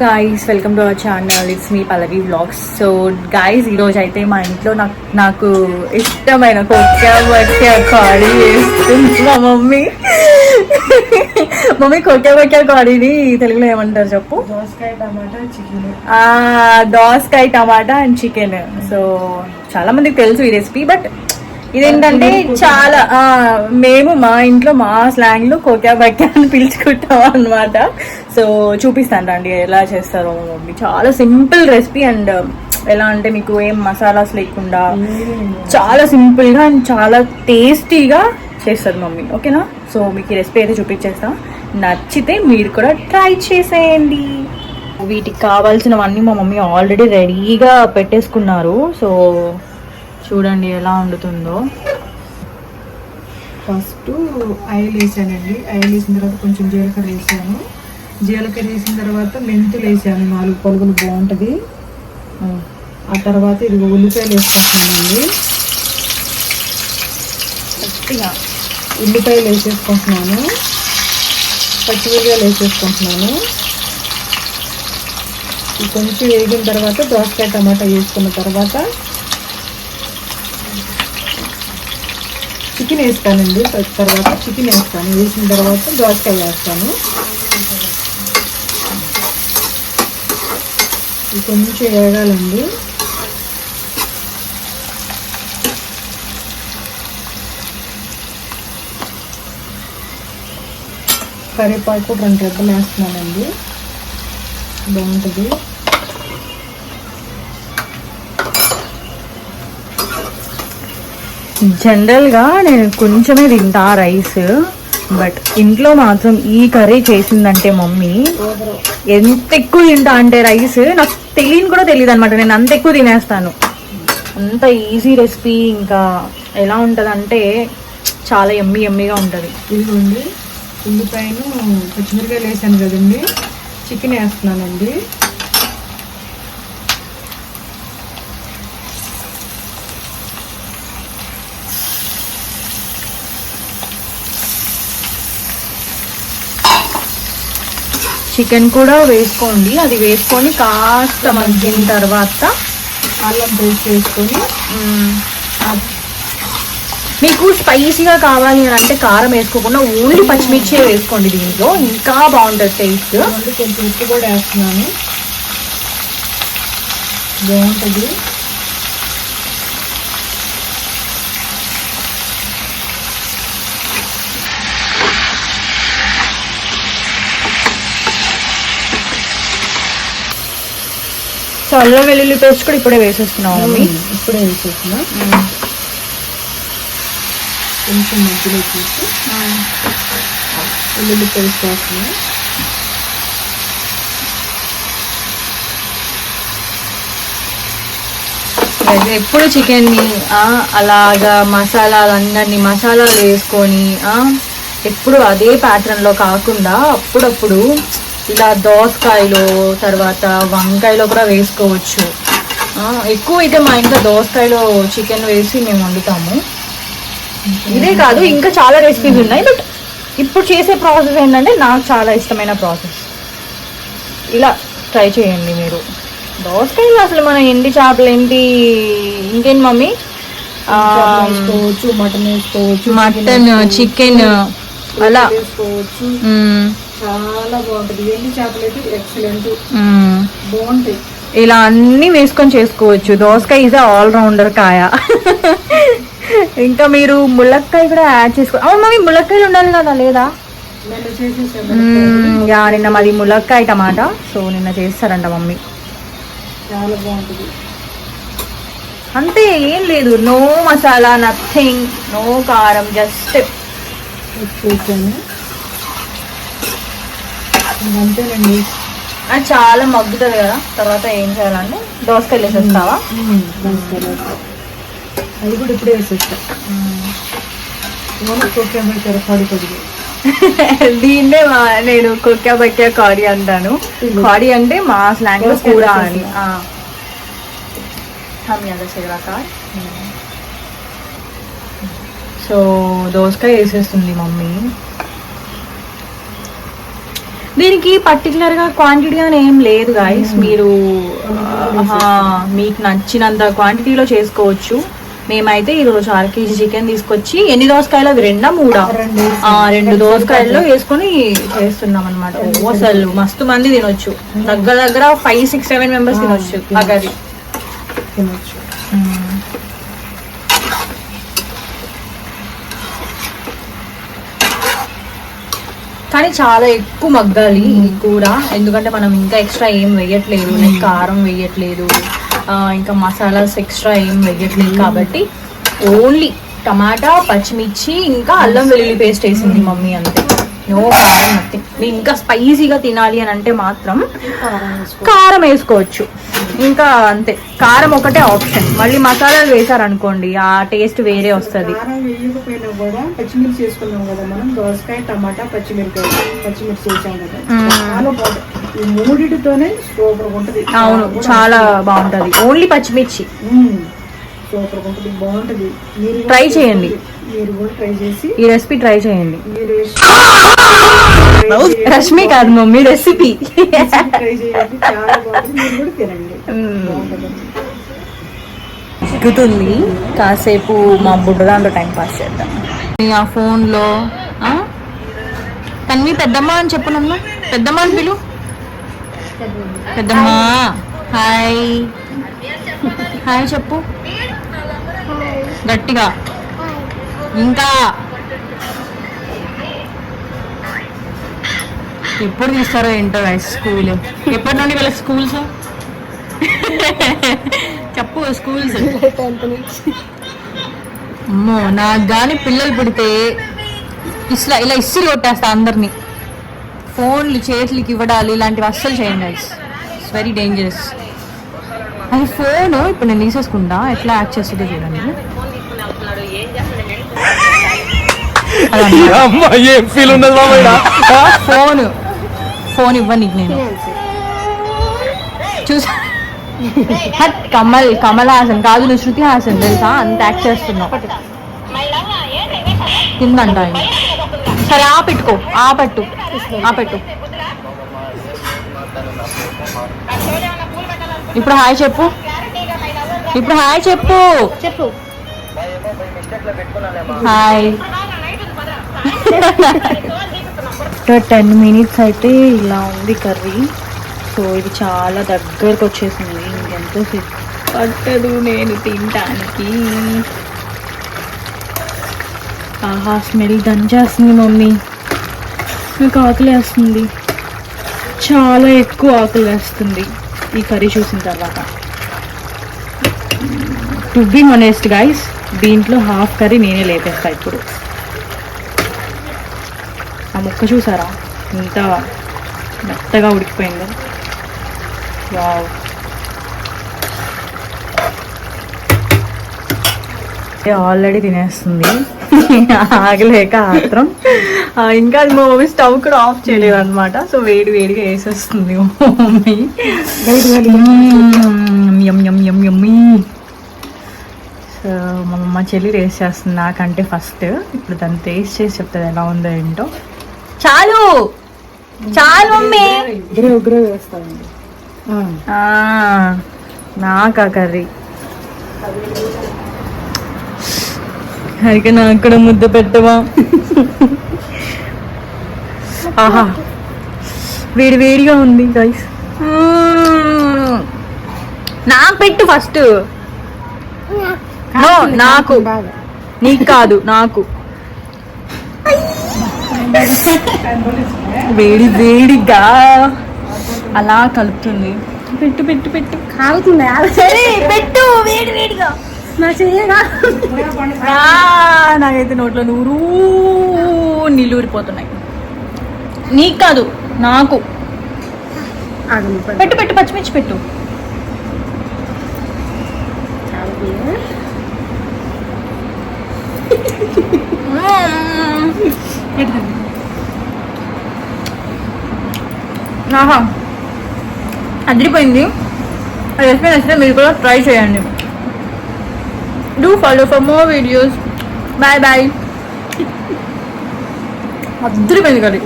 Guys welcome to our channel. It's me Pallavi vlogs. So guys ఈరోజు అయితే మా ఇంట్లో నాకు ఇష్టమైన కొక్కాబక్కా కర్రీ చేస్తుంది మా మమ్మీ. కొక్కాబక్కా కర్రీని తెలుగులో ఏమంటారు చెప్పు? దోసకాయ టమాటా చికెన్. దోసకాయ టమాటా అండ్ చికెన్. సో చాలా మందికి తెలుసు ఈ రెసిపీ, బట్ ఇదేంటంటే చాలా మేము మా ఇంట్లో మా స్లాంగ్ లో కొక్కాబక్కా అని పిలుచుకుంటాం అనమాట. సో చూపిస్తాను రండి ఎలా చేస్తారో మా మమ్మీ. చాలా సింపుల్ రెసిపీ అండ్ ఎలా అంటే మీకు ఏం మసాలాస్ లేకుండా చాలా సింపుల్ గా అండ్ చాలా టేస్టీగా చేస్తారు మమ్మీ. ఓకేనా? సో మీకు ఈ రెసిపీ అయితే చూపించేస్తా. నచ్చితే మీరు కూడా ట్రై చేసేయండి. వీటికి కావాల్సినవన్నీ మా మమ్మీ ఆల్రెడీ రెడీగా పెట్టేసుకున్నారు. సో చూడండి ఎలా వండుతుందో. ఫస్ట్ ఆయిల్ వేసానండి. ఆయిల్ వేసిన తర్వాత కొంచెం జీలకర్ర వేసాను. జీలకర్ర వేసిన తర్వాత మెంతులు వేసాను 4 పలుకులు, బాగుంటుంది. ఆ తర్వాత ఇది ఉల్లిపాయలు వేసుకుంటున్నానండి. గట్టిగా ఉల్లిపాయలు వేసేసుకుంటున్నాను, పచ్చిమిరపకాయలు వేసేసుకుంటున్నాను. ఇది కొంచెం వేగిన తర్వాత దోసకాయ టమాటా వేసుకున్న తర్వాత చికెన్ వేస్తానండి. తర్వాత చికెన్ వేస్తాను. వేసిన తర్వాత దోసకాయ వేస్తాను. ఇది కొంచెం వేగాలండి. కరివేపాకు 2 రెబ్బలు వేస్తున్నానండి, బాగుంటుంది. జనరల్గా నేను కొంచెమే తింటా రైస్, బట్ ఇంట్లో మాత్రం ఈ కర్రీ చేసిందంటే మమ్మీ ఎంత ఎక్కువ తింటా అంటే రైస్ నాకు తెలియని కూడా తెలియదు అనమాట. నేను అంత ఎక్కువ తినేస్తాను. అంత ఈజీ రెసిపీ. ఇంకా ఎలా ఉంటుంది అంటే చాలా ఎమ్మీగా ఉంటుంది. ఇదిగోండి ఉల్లిపాయను పచ్చిమిరకాయలు వేసాను కదండి, చికెన్ వేస్తున్నానండి. చికెన్ కూడా వేసుకోండి. అది వేసుకొని కాస్త మగ్గిన తర్వాత అల్లం పేస్ట్ వేసుకొని, మీకు స్పైసీగా కావాలి అని అంటే కారం వేసుకోకుండా ఓన్లీ పచ్చిమిర్చి వేసుకోండి. దీంట్లో ఇంకా బాగుంటుంది టేస్ట్. కొంచెం ఉప్పు కూడా వేస్తున్నాను, బాగుంటుంది. సో అల్లం వెల్లుల్లి పేస్ట్ కూడా ఇప్పుడే వేసేస్తున్నాం మమ్మీ. ఇప్పుడే వేసేస్తున్నా. కొంచెం మధ్యలో చూసి వెల్లుల్లి పేస్ట్ వేస్తున్నా. ఎప్పుడు చికెన్ని అలాగా మసాలాలు వేసుకొని ఎప్పుడు అదే ప్యాటర్న్లో కాకుండా అప్పుడప్పుడు ఇలా దోసకాయలో తర్వాత వంకాయలో కూడా వేసుకోవచ్చు. ఎక్కువ అయితే మా ఇంట్లో దోసకాయలో చికెన్ వేసి మేము వండుతాము. ఇదే కాదు ఇంకా చాలా రెసిపీస్ ఉన్నాయి, బట్ ఇప్పుడు చేసే ప్రాసెస్ ఏంటంటే నాకు చాలా ఇష్టమైన ప్రాసెస్. ఇలా ట్రై చేయండి మీరు. దోసకాయలు అసలు మన ఎండి చేపలు ఏంటి ఇంకేంటి మమ్మీ, వేసుకోవచ్చు, మటన్ వేసుకోవచ్చు, మటన్ చికెన్ అలా వేసుకోవచ్చు. చాలా బాగుంటుంది. ఎండి చేపలు అయితే ఎక్సలెంట్, బాగుంటాయి. ఇలా అన్ని వేసుకొని చేసుకోవచ్చు. దోసకాయ ఈజ్ ఆల్ రౌండర్ కాయ. ఇంకా మీరు ములక్కాయ కూడా యాడ్ చేసుకో. అవును మమ్మీ, ములక్కాయలు ఉండాలి కదా, లేదా? నిన్న మాది ములక్కాయ టమాటా. సో నిన్న చేస్తారంట మమ్మీ. చాలా బాగుంటుంది. అంతే, ఏం లేదు. నో మసాలా, నథింగ్, నో కారం, జస్ట్ చూసాను అంతేనండి. అది చాలా మగ్గుతుంది కదా. తర్వాత ఏం చేయాలంటే దోసకాయలు వేసేస్తావా? అది కూడా ఇప్పుడే వేసేస్తా. దీన్నే నేను కొక్కాబక్కా కర్రీ అంటాను. కర్రీ అంటే మా స్లాంగ్ లో కూర అని. సో దోసకాయ వేసేస్తుంది మమ్మీ. దీనికి పర్టికులర్ గా క్వాంటిటీ అని ఏం లేదు గాయస్, మీరు మీకు నచ్చినంత క్వాంటిటీలో చేసుకోవచ్చు. మేమైతే ఈరోజు 1/2 kg చికెన్ తీసుకొచ్చి, ఎన్ని దోసకాయలు అవి 2 3 2 దోసకాయల్లో వేసుకొని చేస్తున్నాం అనమాట. అసలు మస్తు మంది తినొచ్చు, దగ్గర 5 6 7 మెంబర్స్ తినొచ్చు ఆ కర్రీ. కానీ చాలా ఎక్కువ మగ్గాలి ఈ కూర, ఎందుకంటే మనం ఇంకా ఎక్స్ట్రా ఏం వేయట్లేదు, లైక్ కారం వేయట్లేదు, ఇంకా మసాలాస్ ఎక్స్ట్రా ఏం వేయట్లేదు. కాబట్టి ఓన్లీ టమాటా, పచ్చిమిర్చి, ఇంకా అల్లం వెల్లుల్లి పేస్ట్ వేసింది మమ్మీ, అంతే. నో కారం, నథింగ్. ఇంకా స్పైసీగా తినాలి అని అంటే మాత్రం కారం వేసుకోవచ్చు, ఇంకా అంతే. కారం ఒకటే ఆప్షన్, మళ్ళీ మసాలాలు వేసారనుకోండి ఆ టేస్ట్ వేరే వస్తుంది. కారం వేయకపోయినా కూడా పచ్చిమిర్చి చేసుకున్నాం కదా మనం, దోసకాయ, టమాటా, పచ్చిమిర్చి చేసాం కదా, చాలా బాగుంటుంది. ఈ మూడిటితోనే సూపర్ ఉంటుంది. అవును, చాలా బాగుంటది. ఓన్లీ పచ్చిమిర్చి సూపర్ ఉంటుంది, బాగుంటది. మీరు ట్రై చేయండి, మీరు కూడా ట్రై చేసి ఈ రెసిపీ ట్రై చేయండి. మీరు రష్మి కాదు మమ్మీ, రెసిపీ ట్రై చేయండి, చాలా బాగుంటుంది. మీరు కూడా తినండి, బాగుంటుంది. చిక్కుతుంది, కాసేపు మా బుడ్డ దాంట్లో టైం పాస్ చేద్దాం. ఆ ఫోన్లో తన్వి పెద్దమ్మ అని చెప్పు, నన్ను పెద్దమ్మ అని పిలు. పెద్దమ్మ హాయ్ హాయ్ చెప్పు గట్టిగా. ఇంకా ఎప్పుడు తీస్తారో ఏంటో స్కూల్, ఎప్పటి నుండి వీళ్ళకి స్కూల్స్ చెప్పు, స్కూల్స్. అమ్మో, నాకు కానీ పిల్లలు పుడితే ఇలా ఇస్సిరి కొట్టేస్తా అందరినీ. ఫోన్లు చేతులకి ఇవ్వడాలు ఇలాంటివి అస్సలు చేయండి, ఇట్స్ వెరీ డేంజరస్. అది ఫోన్ ఇప్పుడు నేను తీసేసుకుంటా, ఎట్లా యాక్ట్ చేస్తుందో చూడండి. ఫోన్ ఇవ్వని నేను చూసా. కమల్ హాసన్ కాదు, నువ్వు శృతి హాసన్ తెలుసా, అంత యాక్ట్ చేస్తున్నావు. కిందంట ఆయన. సరే ఆపెట్టు. ఇప్పుడు హాయ్ చెప్పు, హాయ్. 10 minutes అయితే ఇలా ఉంది కర్రీ. సో ఇది చాలా దగ్గరకు వచ్చేసింది, ఇంకెంతో పట్టదు నేను తినటానికి. ఆహా, స్మెల్ దంచేస్తుంది మమ్మీ, నాకు ఆకలి వేస్తుంది, చాలా ఎక్కువ ఆకలి వేస్తుంది ఈ కర్రీ చూసిన తర్వాత. టు బి ఆనెస్ట్ గైస్, దీంట్లో హాఫ్ కర్రీ నేనే లేపేస్తా ఇప్పుడు. ఆ ముక్క చూసారా ఇంత మెత్తగా ఉడికిపోయిందో, వావ్. ఆల్రెడీ తినేస్తుంది ఆగలేక ఆత్రం. ఇంకా అది మా మమ్మీ స్టవ్ కూడా ఆఫ్ చేయలేదు అనమాట, సో వేడిగా వేసేస్తుంది మమ్మీ. యమ్మీ. సో మా చెల్లి రేస్ చేస్తుంది నాకంటే ఫస్ట్. ఇప్పుడు దాన్ని టేస్ట్ చేసి చెప్తుంది ఎలా ఉందో ఏంటో. చాలు మమ్మీ, నాకా కర్రీ అయితే నాకు కూడా ముద్ద పెట్టవా. ఆహా, వేడిగా ఉంది గైస్. నాకు పెట్టు ఫస్ట్. నాకు, నీకు కాదు నాకు. వేడిగా అలా కలుపుతుంది. పెట్టు కాలుతుందా? సరే పెట్టు, వేడిగా. నాకైతే నోట్లో నీళ్ళు ఊరిపోతున్నాయి. నీకు కాదు నాకు. పెట్టు పచ్చిమిర్చి పెట్టు. ఆహా, అదిరిపోయింది. రెసిపీ నచ్చితే మీరు కూడా ట్రై చేయండి. Do follow for more videos. Bye. అదిరిపోయింది కర్రీ.